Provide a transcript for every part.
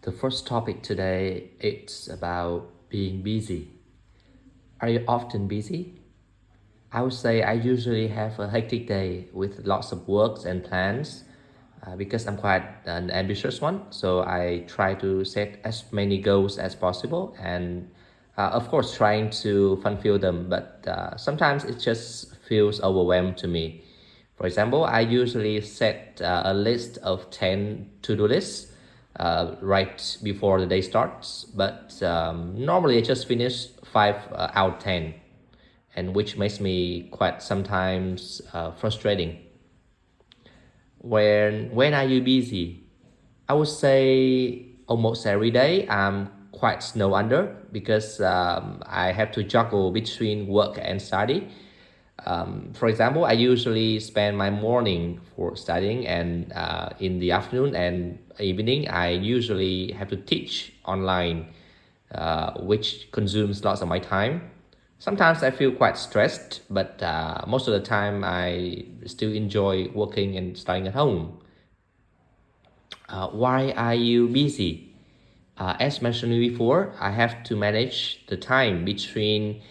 The first topic today, it's about being busy. Are you often busy? I would say I usually have a hectic day with lots of works and plans because I'm quite an ambitious one. So I try to set as many goals as possible and of course trying to fulfill them. But sometimes it just feels overwhelmed to me. For example, I usually set a list of 10 to-do lists right before the day starts. But normally I just finish 5 out of 10, and which makes me quite sometimes frustrating. When are you busy? I would say almost every day I'm quite snow under because I have to juggle between work and study. For example, I usually spend my morning for studying, and in the afternoon and evening, I usually have to teach online, which consumes lots of my time. Sometimes I feel quite stressed, but most of the time I still enjoy working and studying at home. Why are you busy? As mentioned before, I have to manage the time between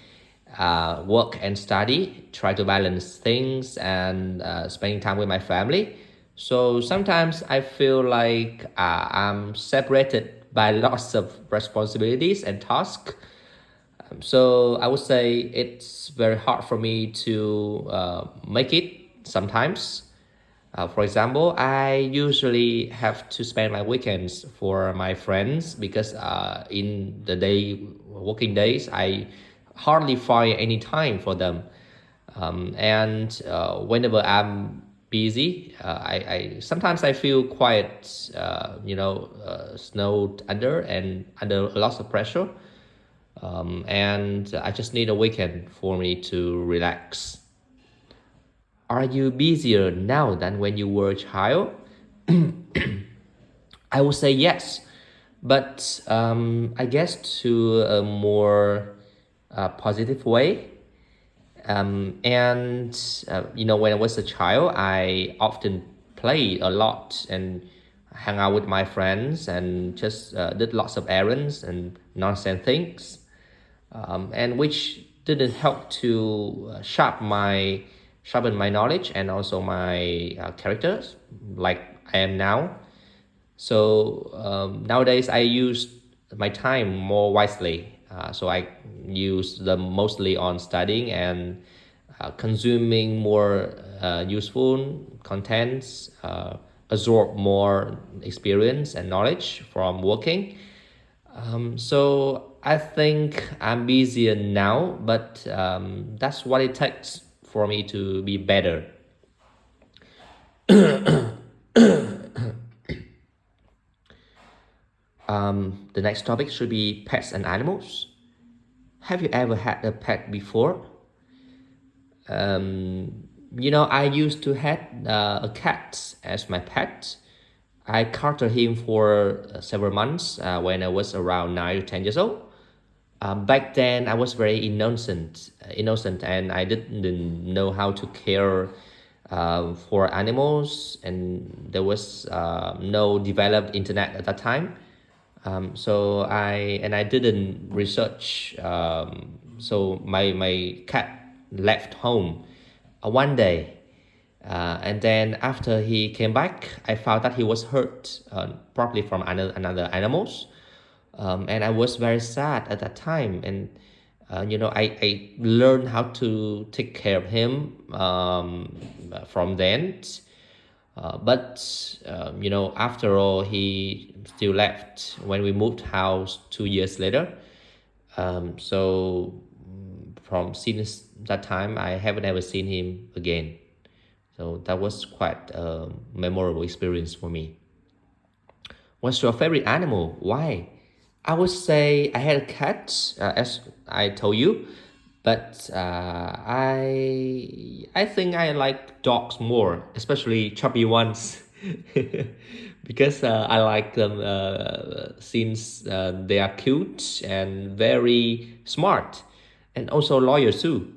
work and study, try to balance things and spending time with my family. So sometimes I feel like I'm separated by lots of responsibilities and tasks. So I would say it's very hard for me to make it sometimes. For example, I usually have to spend my weekends for my friends because in the working days, I hardly find any time for them. And whenever I'm busy, I sometimes I feel quite, snowed under and under lots of pressure. And I just need a weekend for me to relax. Are you busier now than when you were a child? I would say yes, but I guess to a more positive way. And when I was a child, I often played a lot and hang out with my friends and just did lots of errands and nonsense things, and which didn't help to sharpen my knowledge and also my characters like I am now. So nowadays I use my time more wisely. So I use them mostly on studying and consuming more useful contents, absorb more experience and knowledge from working. So I think I'm busier now, but that's what it takes for me to be better. The next topic should be pets and animals. Have you ever had a pet before? I used to have a cat as my pet. I courted him for several months when I was around 9 to 10 years old. Back then, I was very innocent, and I didn't know how to care for animals, and there was no developed internet at that time. So I didn't research. So my cat left home one day, and then after he came back, I found that he was hurt, probably from another animals, and I was very sad at that time. And I learned how to take care of him from then. But after all, he still left when we moved house 2 years later. So from since that time, I haven't ever seen him again. So that was quite a memorable experience for me. What's your favorite animal? Why? I would say I had a cat, as I told you, but I think I like dogs more, especially chubby ones, because I like them since they are cute and very smart, and also loyal too.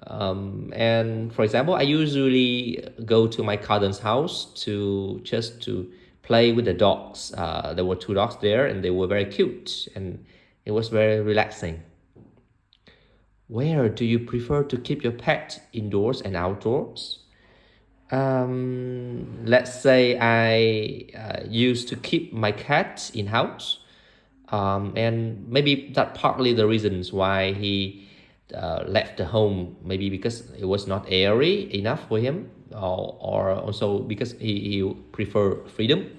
And for example, I usually go to my cousin's house to just to play with the dogs. There were two dogs there, and they were very cute, and it was very relaxing. Where do you prefer to keep your pet, indoors and outdoors? Let's say I used to keep my cat in house, and maybe that partly the reasons why he left the home. Maybe because it was not airy enough for him, or also because he prefer freedom.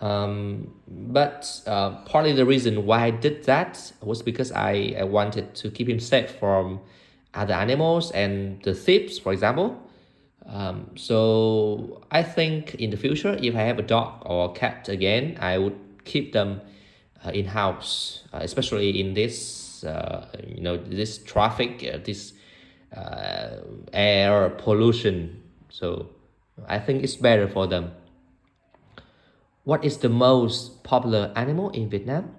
But partly the reason why I did that was because I wanted to keep him safe from other animals and the thieves, for example. So I think in the future, if I have a dog or a cat again, I would keep them in house, especially in this this traffic, this air pollution. So I think it's better for them. What is the most popular animal in Vietnam?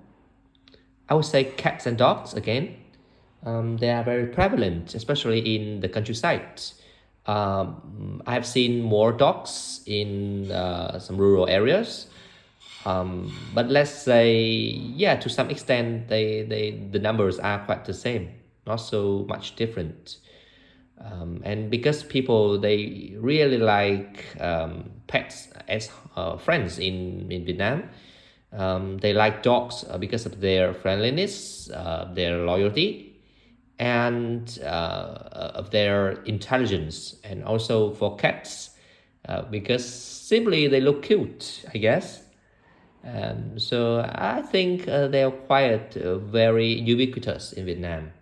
I would say cats and dogs again. They are very prevalent, especially in the countryside. I have seen more dogs in some rural areas. But let's say, yeah, to some extent, the numbers are quite the same, not so much different. And because people they really like pets as friends in Vietnam, they like dogs because of their friendliness, their loyalty, and of their intelligence, and also for cats because simply they look cute, I guess. So I think they are quite very ubiquitous in Vietnam.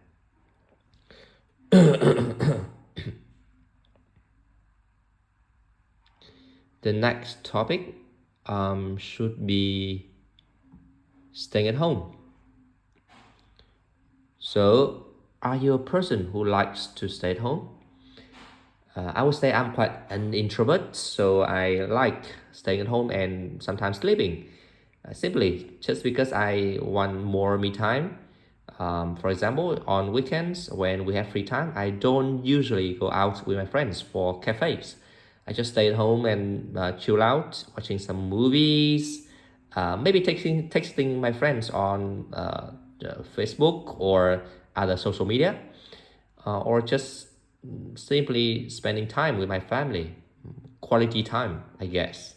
The next topic should be staying at home. So, are you a person who likes to stay at home? I would say I'm quite an introvert, so I like staying at home and sometimes sleeping. Simply just because I want more me time. For example, on weekends when we have free time, I don't usually go out with my friends for cafes. I just stay at home and chill out, watching some movies, maybe texting my friends on Facebook or other social media, or just simply spending time with my family, quality time, I guess.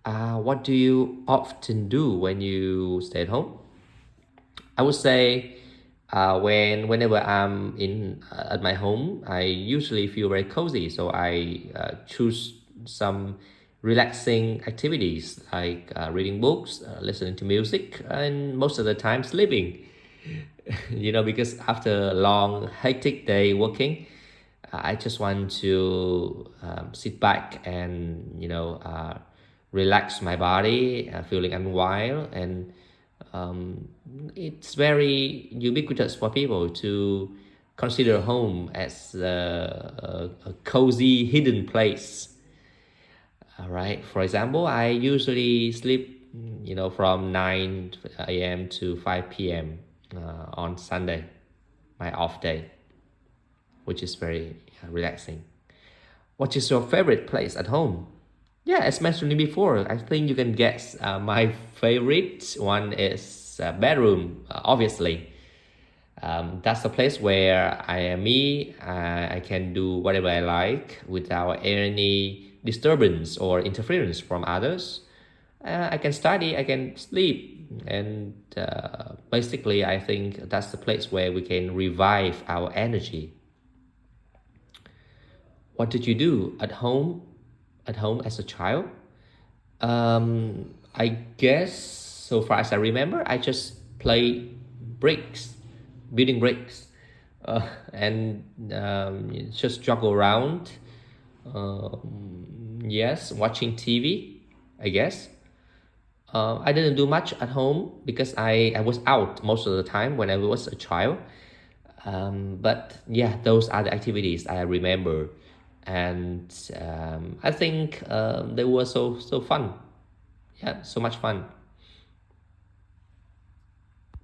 What do you often do when you stay at home? I would say whenever I'm in at my home, I usually feel very cozy. So I choose some relaxing activities like reading books, listening to music, and most of the time sleeping. Because after a long hectic day working, I just want to sit back and relax my body, feeling unwind, and it's very ubiquitous for people to consider home as a cozy hidden place. All right. For example, I usually sleep, from 9 a.m. to 5 p.m. On Sunday, my off day, which is very relaxing. What is your favorite place at home? Yeah, as mentioned before, I think you can guess. My favorite one is bedroom, obviously. That's the place where I am me. I can do whatever I like without any disturbance or interference from others. I can study, I can sleep, and basically, I think that's the place where we can revive our energy. What did you do at home? At home as a child? I guess so far as I remember, I just play bricks, building bricks, and just juggle around. Yes, watching TV, I guess. I didn't do much at home because I was out most of the time when I was a child. But yeah, those are the activities I remember, and I think they were so fun. Yeah, so much fun.